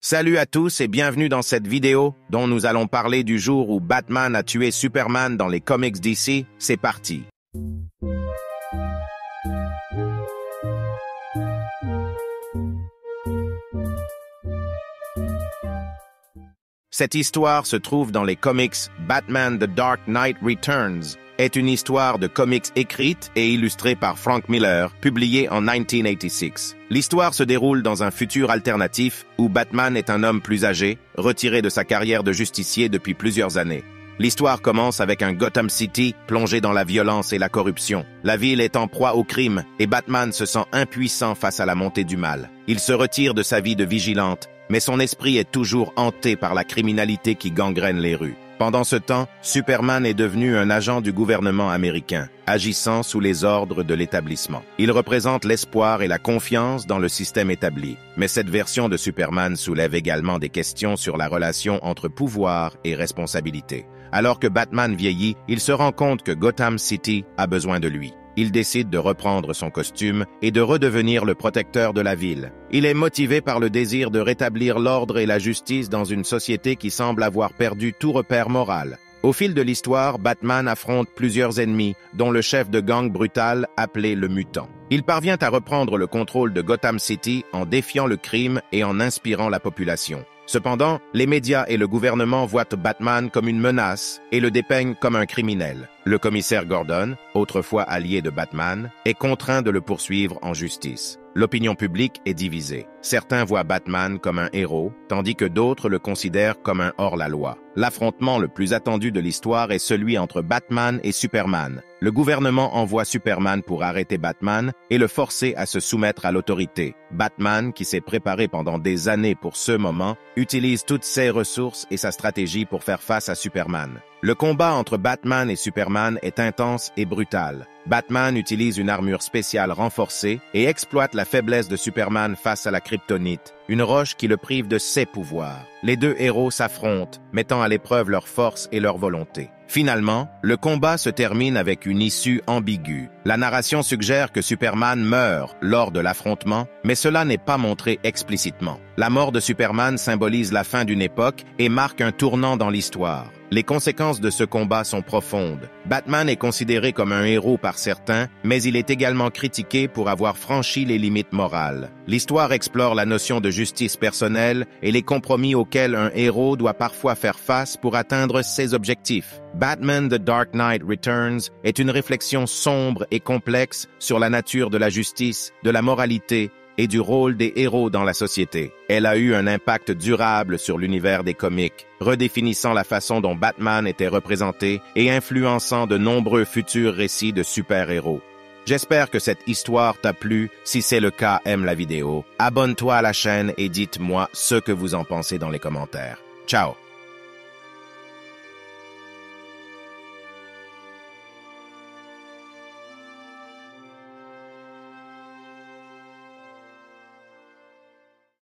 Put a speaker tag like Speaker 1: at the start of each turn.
Speaker 1: Salut à tous et bienvenue dans cette vidéo dont nous allons parler du jour où Batman a tué Superman dans les comics DC. C'est parti. Cette histoire se trouve dans les comics Batman The Dark Knight Returns, est une histoire de comics écrite et illustrée par Frank Miller, publiée en 1986. L'histoire se déroule dans un futur alternatif où Batman est un homme plus âgé, retiré de sa carrière de justicier depuis plusieurs années. L'histoire commence avec un Gotham City plongé dans la violence et la corruption. La ville est en proie au crime et Batman se sent impuissant face à la montée du mal. Il se retire de sa vie de vigilante, mais son esprit est toujours hanté par la criminalité qui gangrène les rues. Pendant ce temps, Superman est devenu un agent du gouvernement américain, agissant sous les ordres de l'établissement. Il représente l'espoir et la confiance dans le système établi. Mais cette version de Superman soulève également des questions sur la relation entre pouvoir et responsabilité. Alors que Batman vieillit, il se rend compte que Gotham City a besoin de lui. Il décide de reprendre son costume et de redevenir le protecteur de la ville. Il est motivé par le désir de rétablir l'ordre et la justice dans une société qui semble avoir perdu tout repère moral. Au fil de l'histoire, Batman affronte plusieurs ennemis, dont le chef de gang brutal appelé le Mutant. Il parvient à reprendre le contrôle de Gotham City en défiant le crime et en inspirant la population. Cependant, les médias et le gouvernement voient Batman comme une menace et le dépeignent comme un criminel. Le commissaire Gordon, autrefois allié de Batman, est contraint de le poursuivre en justice. L'opinion publique est divisée. Certains voient Batman comme un héros, tandis que d'autres le considèrent comme un hors-la-loi. L'affrontement le plus attendu de l'histoire est celui entre Batman et Superman. Le gouvernement envoie Superman pour arrêter Batman et le forcer à se soumettre à l'autorité. Batman, qui s'est préparé pendant des années pour ce moment, utilise toutes ses ressources et sa stratégie pour faire face à Superman. Le combat entre Batman et Superman est intense et brutal. Batman utilise une armure spéciale renforcée et exploite la faiblesse de Superman face à la kryptonite, une roche qui le prive de ses pouvoirs. Les deux héros s'affrontent, mettant à l'épreuve leur force et leur volonté. Finalement, le combat se termine avec une issue ambiguë. La narration suggère que Superman meurt lors de l'affrontement, mais cela n'est pas montré explicitement. La mort de Superman symbolise la fin d'une époque et marque un tournant dans l'histoire. Les conséquences de ce combat sont profondes. Batman est considéré comme un héros par certains, mais il est également critiqué pour avoir franchi les limites morales. L'histoire explore la notion de justice personnelle et les compromis auxquels un héros doit parfois faire face pour atteindre ses objectifs. Batman The Dark Knight Returns est une réflexion sombre et complexe sur la nature de la justice, de la moralité et du rôle des héros dans la société. Elle a eu un impact durable sur l'univers des comics, redéfinissant la façon dont Batman était représenté et influençant de nombreux futurs récits de super-héros. J'espère que cette histoire t'a plu. Si c'est le cas, aime la vidéo, abonne-toi à la chaîne et dites-moi ce que vous en pensez dans les commentaires. Ciao!